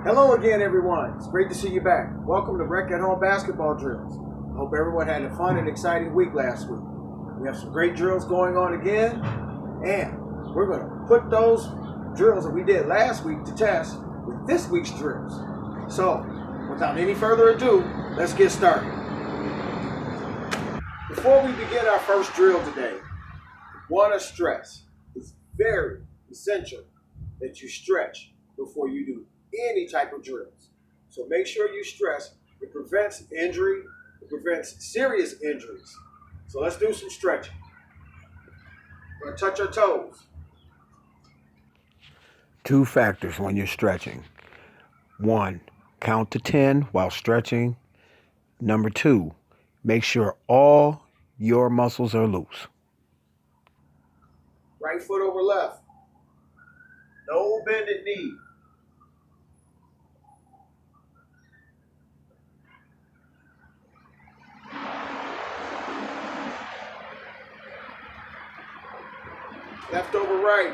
Hello again, everyone. It's great to see you back. Welcome to Rec at Home Basketball Drills. I hope everyone had a fun and exciting week last week. We have some great drills going on again, and we're going to put those drills that we did last week to test with this week's drills. So, without any further ado, let's get started. Before we begin our first drill today, I want to stress it's very essential that you stretch before you do any type of drills. So make sure you stress. It prevents injury. It prevents serious injuries. So let's do some stretching. We're going to touch our toes. 2 factors when you're stretching. 1, count to 10 while stretching. Number 2, make sure all your muscles are loose. Right foot over left. No bended knee. Left over right.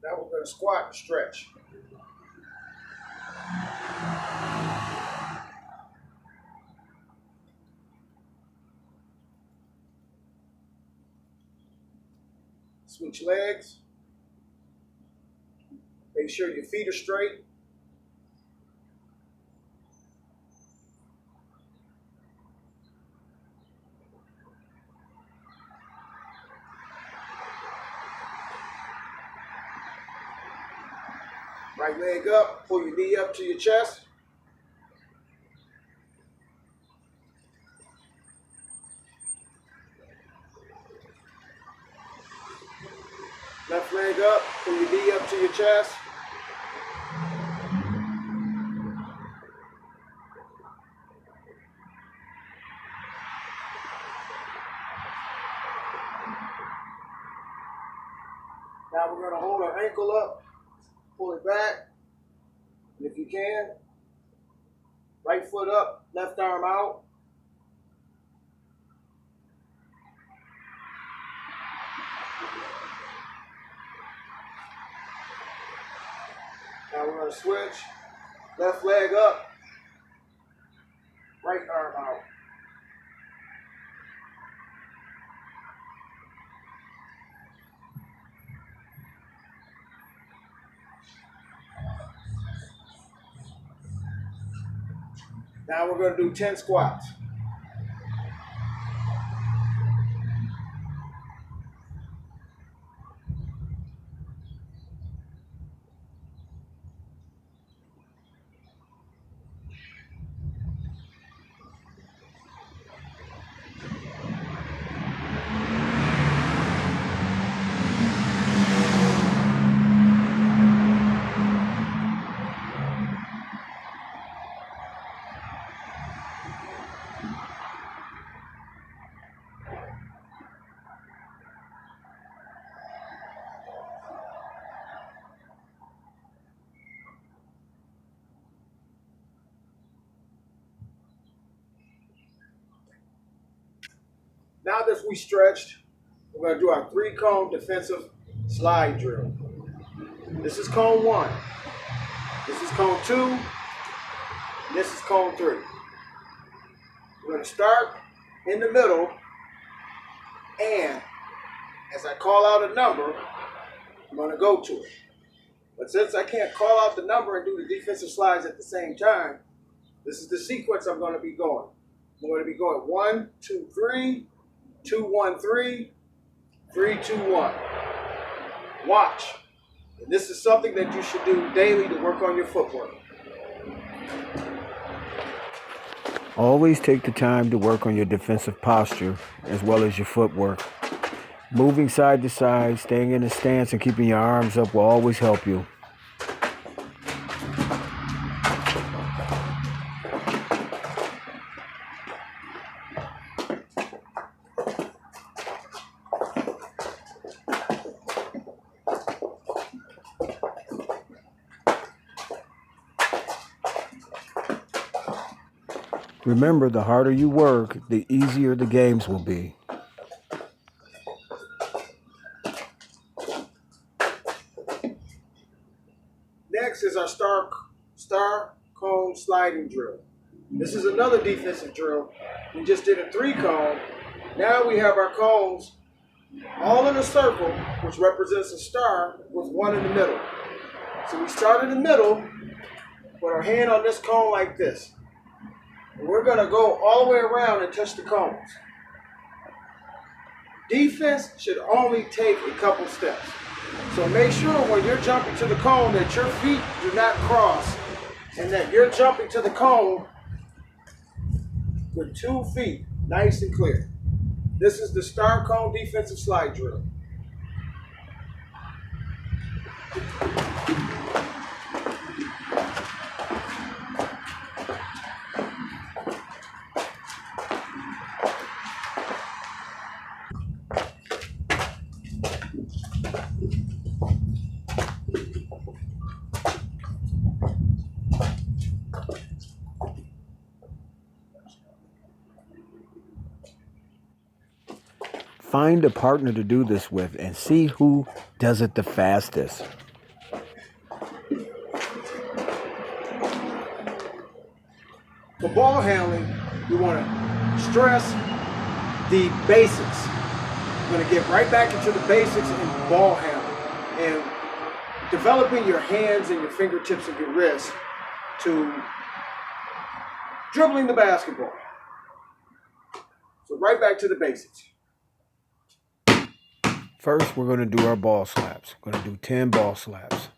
Now we're going to squat and stretch. Switch legs. Make sure your feet are straight. Right leg up, pull your knee up to your chest. Left leg up, pull your knee up to your chest. Now we're going to hold our ankle up, pull it back, and if you can, right foot up, left arm out. Now we're going to switch, left leg up, right arm out. Now we're going to do 10 squats. Now that we stretched, we're going to do our 3-cone defensive slide drill. This is cone 1. This is cone 2. And this is cone 3. We're going to start in the middle, and as I call out a number, I'm going to go to it. But since I can't call out the number and do the defensive slides at the same time, this is the sequence I'm going to be going. I'm going to be going 1, 2, 3, 2, 1, 3, 3, 2, 1. Watch. And this is something that you should do daily to work on your footwork. Always take the time to work on your defensive posture as well as your footwork. Moving side to side, staying in a stance, and keeping your arms up will always help you. Remember, the harder you work, the easier the games will be. Next is our star cone sliding drill. This is another defensive drill. We just did a 3-cone. Now we have our cones all in a circle, which represents a star with one in the middle. So we start in the middle, put our hand on this cone like this. And we're going to go all the way around and touch the cones. Defense should only take a couple steps. So make sure when you're jumping to the cone that your feet do not cross and that you're jumping to the cone with 2 feet, nice and clear. This is the star cone defensive slide drill. Find a partner to do this with and see who does it the fastest. For ball handling, we want to stress the basics. We're going to get right back into the basics in ball handling and developing your hands and your fingertips and your wrists to dribbling the basketball. So right back to the basics. First, we're going to do our ball slaps. We're going to do 10 ball slaps.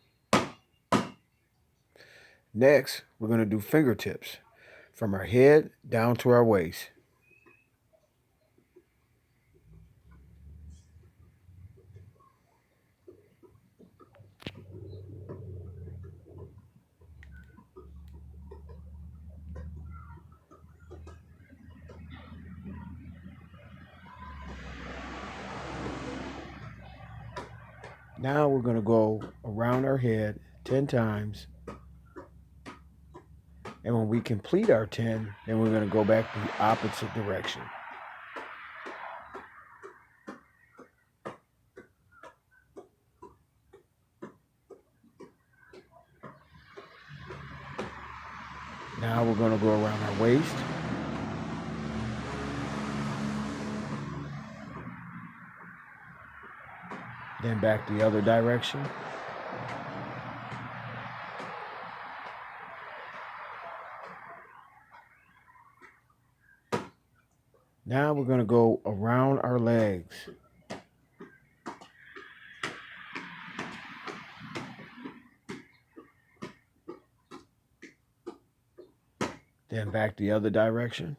Next, we're going to do fingertips from our head down to our waist. Now we're going to go around our head 10 times. And when we complete our 10, then we're going to go back the opposite direction. Now we're going to go around our waist. Then back the other direction. Now we're going to go around our legs. Then back the other direction.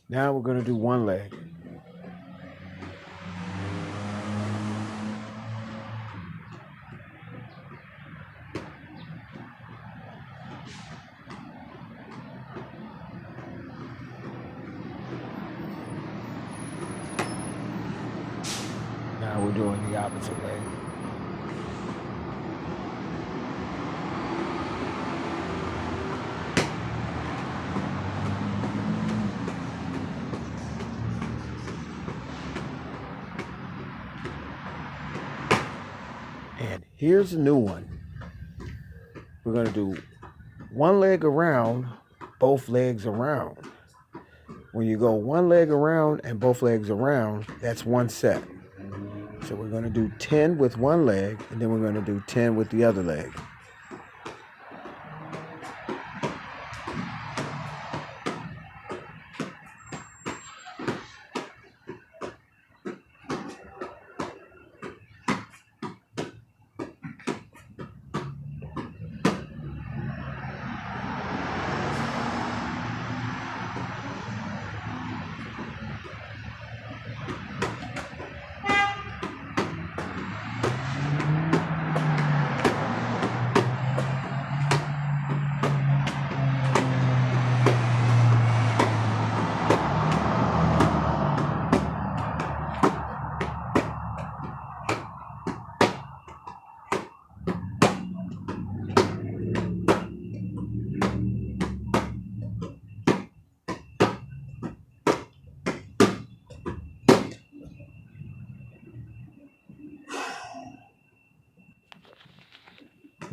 Now we're going to do one leg. Now we're doing the opposite leg. And here's a new one. We're going to do one leg around, both legs around. When you go one leg around and both legs around, that's one set. So we're going to do 10 with one leg, and then we're going to do 10 with the other leg.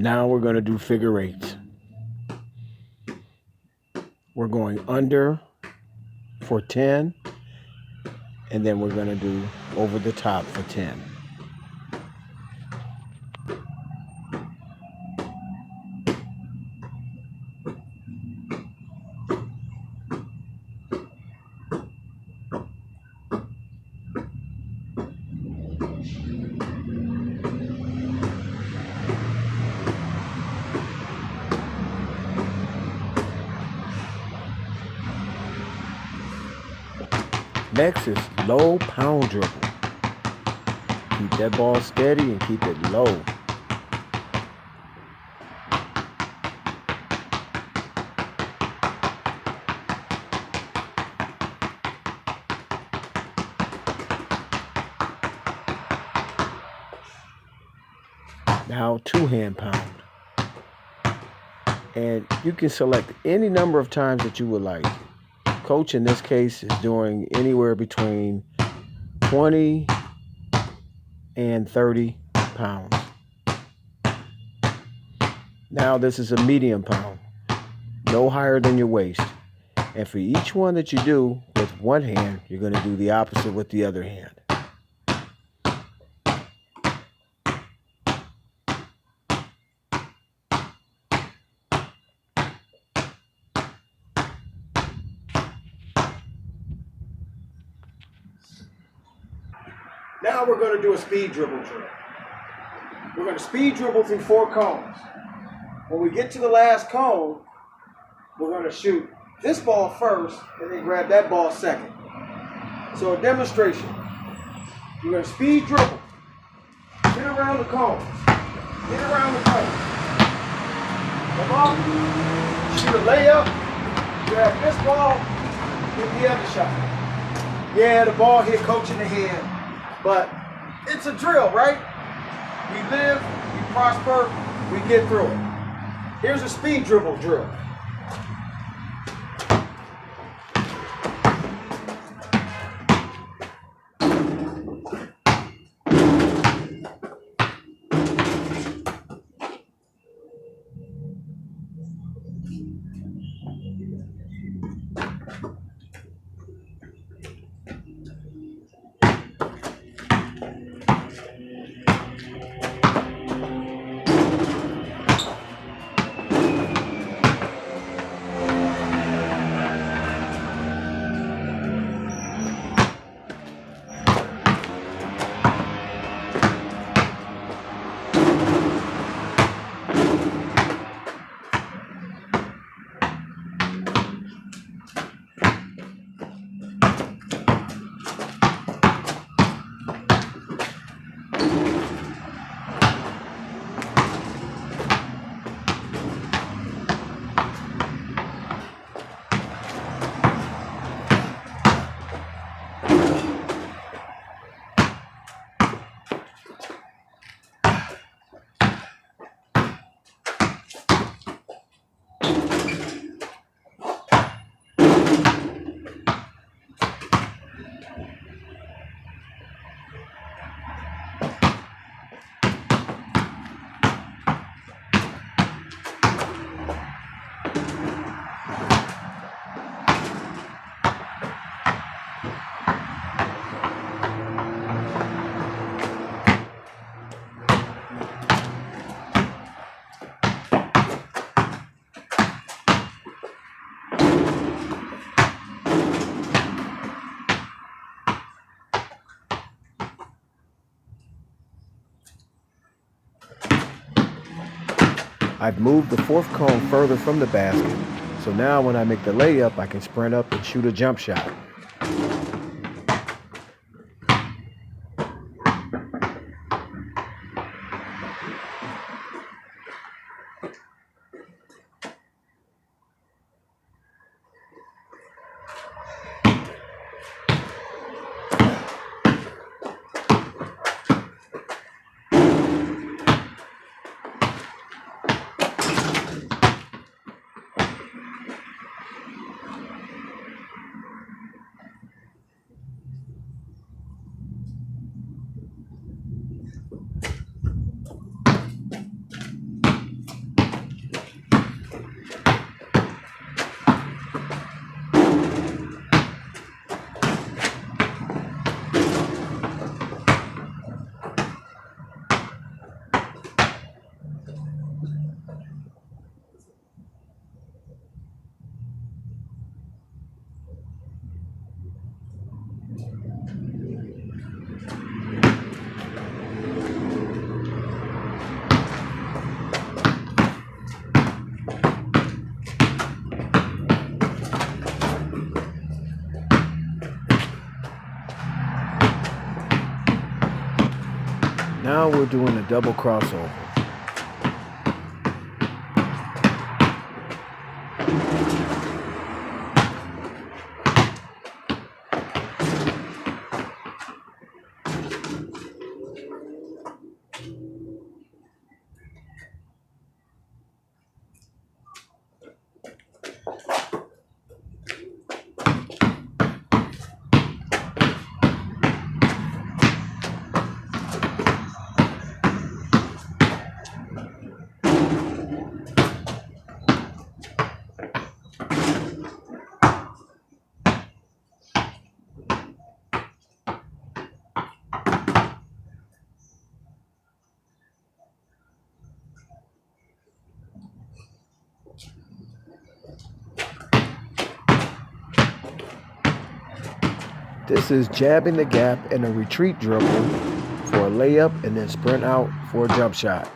Now we're going to do figure eights. We're going under for 10, and then we're going to do over the top for 10. Next is low pound dribble. Keep that ball steady and keep it low. Now two-hand pound. And you can select any number of times that you would like. Coach in this case is doing anywhere between 20 and 30 pounds. Now this is a medium pound, no higher than your waist. And for each one that you do with one hand, you're going to do the opposite with the other hand. Now we're going to do a speed dribble drill. We're going to speed dribble through 4 cones. When we get to the last cone, we're going to shoot this ball first and then grab that ball second. So a demonstration. You're going to speed dribble. Get around the cones. Get around the cones. Come on. Shoot a layup. Grab this ball. Get the other shot. Yeah, the ball hit Coach in the head. But it's a drill, right? We live, we prosper, we get through it. Here's a speed dribble drill. I've moved the 4th cone further from the basket, so now when I make the layup, I can sprint up and shoot a jump shot. Now we're doing a double crossover. This is jabbing the gap and a retreat dribble for a layup and then sprint out for a jump shot.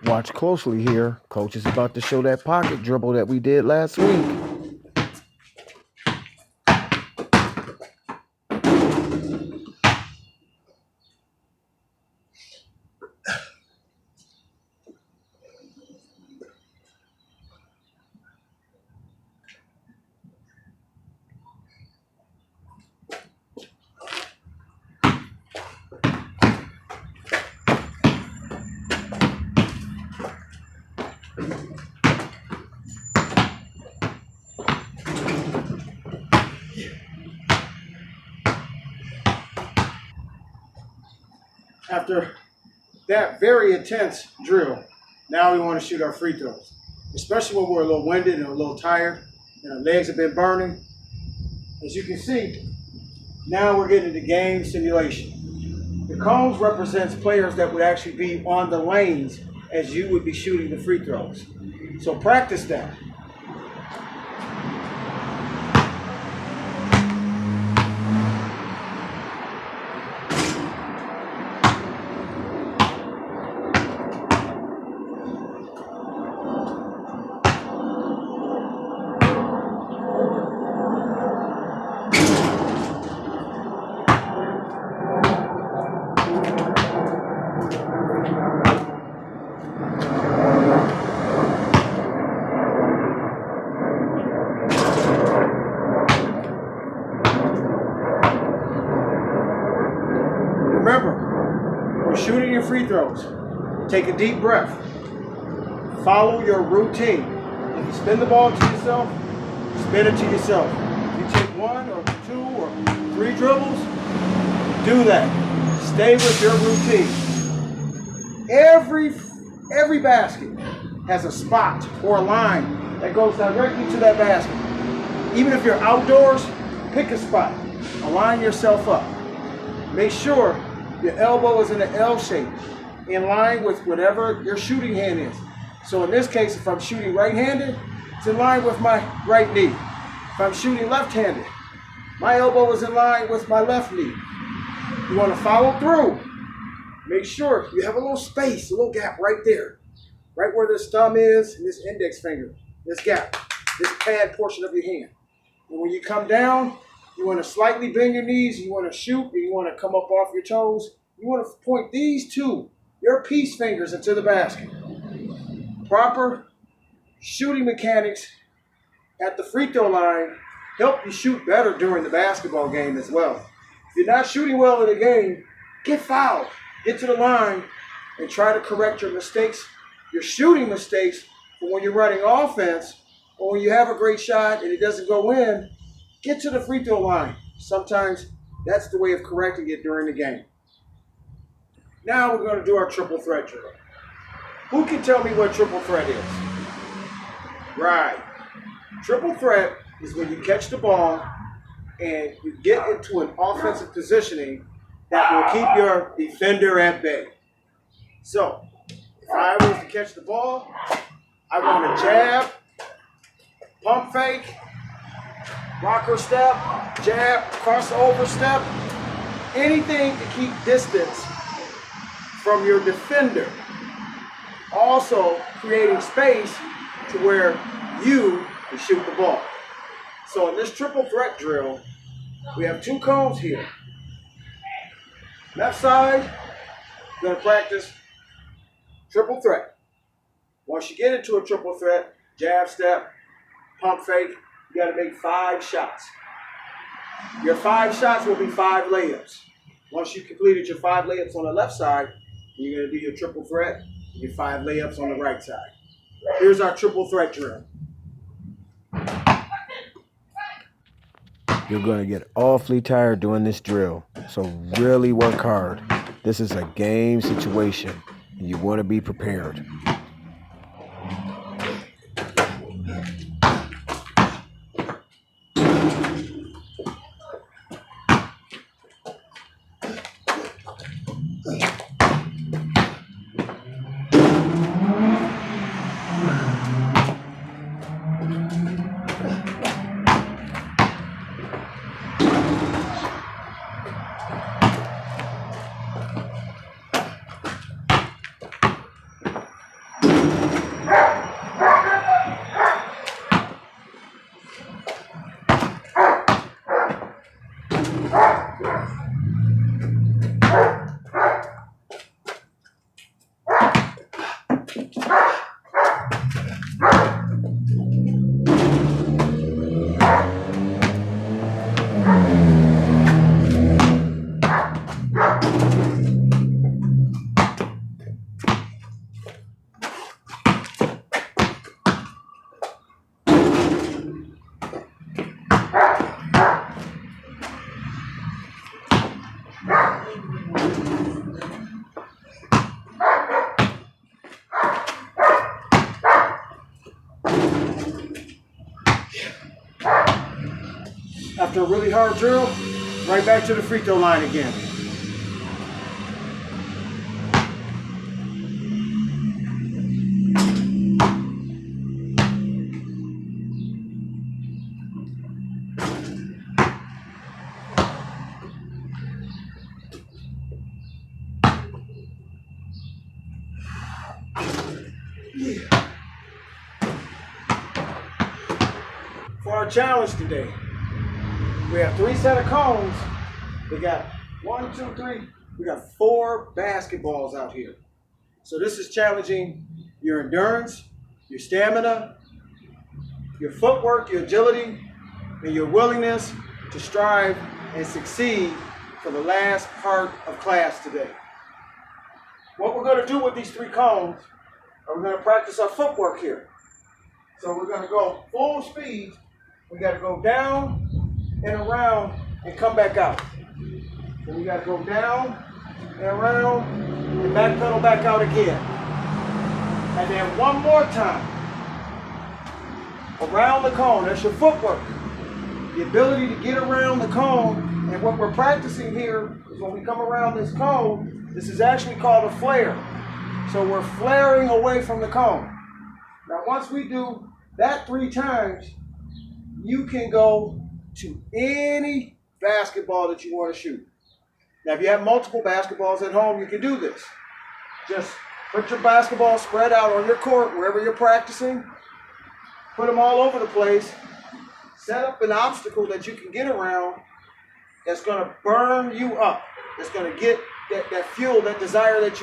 Watch closely here. Coach is about to show that pocket dribble that we did last week. After that very intense drill, now we want to shoot our free throws, especially when we're a little winded and a little tired and our legs have been burning. As you can see, now we're getting into game simulation. The cones represents players that would actually be on the lanes as you would be shooting the free throws. So practice that. Remember, when shooting your free throws, take a deep breath. Follow your routine. If you spin the ball to yourself, spin it to yourself. If you take 1 or 2 or 3 dribbles, do that. Stay with your routine. Every basket has a spot or a line that goes directly to that basket. Even if you're outdoors, pick a spot. Align yourself up. Make sure your elbow is in an L shape, in line with whatever your shooting hand is. So in this case, if I'm shooting right-handed, it's in line with my right knee. If I'm shooting left-handed, my elbow is in line with my left knee. You want to follow through. Make sure you have a little space, a little gap right there. Right where this thumb is and this index finger. This gap, this pad portion of your hand. And when you come down, you want to slightly bend your knees, you want to shoot, and you want to come up off your toes. You want to point these two, your peace fingers, into the basket. Proper shooting mechanics at the free throw line help you shoot better during the basketball game as well. If you're not shooting well in the game, get fouled. Get to the line and try to correct your mistakes, your shooting mistakes, for when you're running offense or when you have a great shot and it doesn't go in, get to the free throw line. Sometimes that's the way of correcting it during the game. Now we're going to do our triple threat drill. Who can tell me what triple threat is? Right. Triple threat is when you catch the ball and you get into an offensive positioning that will keep your defender at bay. So, if I was to catch the ball, I want to jab, pump fake, rocker step, jab, crossover step, anything to keep distance from your defender. Also creating space to where you can shoot the ball. So in this triple threat drill, we have 2 cones here. Left side, we're going to practice triple threat. Once you get into a triple threat, jab step, pump fake, you got to make 5 shots. Your 5 shots will be 5 layups. Once you completed your 5 layups on the left side, you're going to do your triple threat, your 5 layups on the right side. Here's our triple threat drill. You're going to get awfully tired doing this drill, so really work hard. This is a game situation, and you want to be prepared. After a really hard drill, right back to the free throw line again. For our challenge today, we have 3 sets of cones. We got 1, 2, 3. We got 4 basketballs out here. So this is challenging your endurance, your stamina, your footwork, your agility, and your willingness to strive and succeed for the last part of class today. What we're going to do with these 3 cones, we're going to practice our footwork here. So we're going to go full speed. We got to go down and around and come back out. So we got to go down and around and back pedal back out again. And then one more time. Around the cone. That's your footwork. The ability to get around the cone. And what we're practicing here is when we come around this cone, this is actually called a flare. So we're flaring away from the cone. Now once we do that 3 times, you can go to any basketball that you want to shoot. Now, if you have multiple basketballs at home, you can do this. Just put your basketball spread out on your court, wherever you're practicing. Put them all over the place. Set up an obstacle that you can get around that's going to burn you up. That's going to get that fuel, that desire that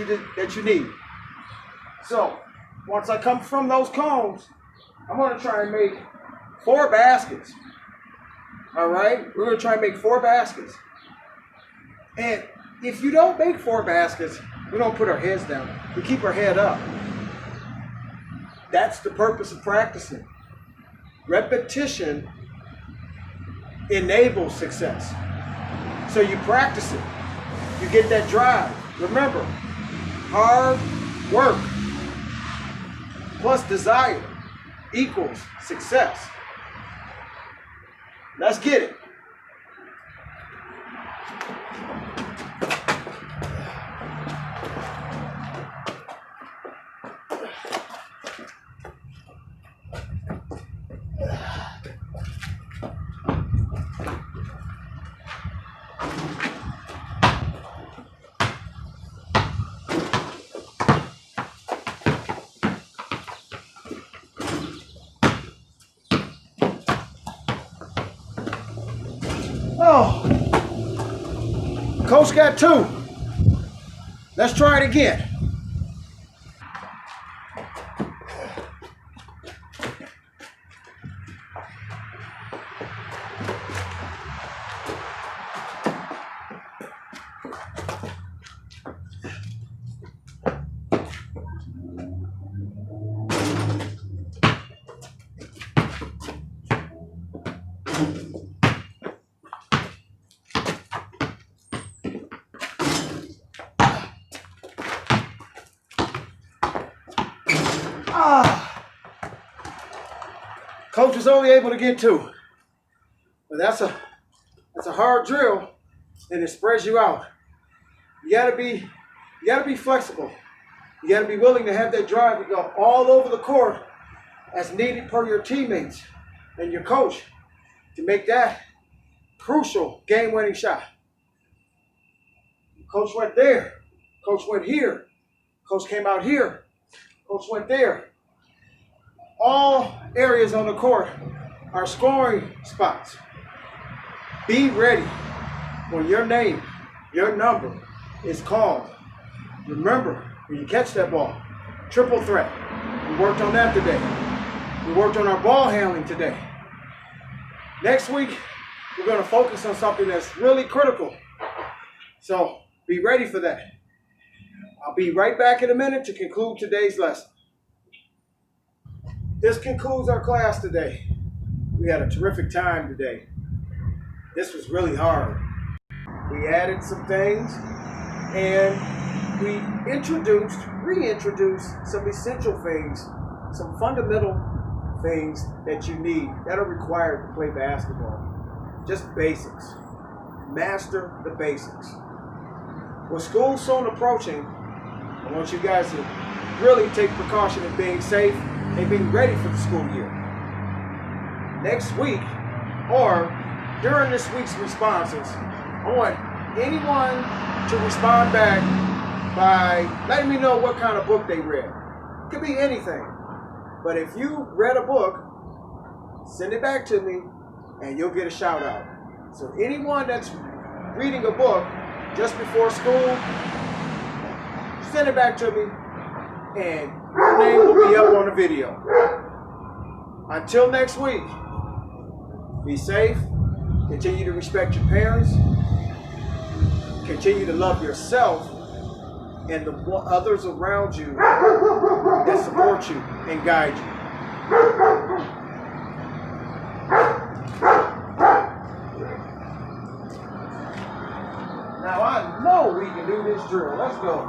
you need. So, once I come from those cones, I'm going to try and make 4 baskets. All right? We're going to try and make 4 baskets. And if you don't make 4 baskets, we don't put our heads down. We keep our head up. That's the purpose of practicing. Repetition enables success. So you practice it. You get that drive. Remember, hard work plus desire equals success. Let's get it. Oh, coach got 2. Let's try it again. Coach was only able to get 2. But that's a hard drill, and it spreads you out. You gotta be flexible. You gotta be willing to have that drive to go all over the court as needed per your teammates and your coach to make that crucial game-winning shot. Coach went there. Coach went here. Coach came out here. Coach went there. All areas on the court are scoring spots. Be ready when your name, your number is called. Remember, when you catch that ball, triple threat. We worked on that today. We worked on our ball handling today. Next week, we're going to focus on something that's really critical. So be ready for that. I'll be right back in a minute to conclude today's lesson. This concludes our class today. We had a terrific time today. This was really hard. We added some things and we reintroduced some essential things, some fundamental things that you need that are required to play basketball. Just basics. Master the basics. With school soon approaching, I want you guys to really take precaution in being safe and being ready for the school year. Next week, or during this week's responses, I want anyone to respond back by letting me know what kind of book they read. It could be anything. But if you read a book, send it back to me and you'll get a shout out. So anyone that's reading a book just before school, send it back to me and your name will be up on the video. Until next week, be safe, continue to respect your parents, continue to love yourself and the others around you that support you and guide you. Now I know we can do this drill. Let's go.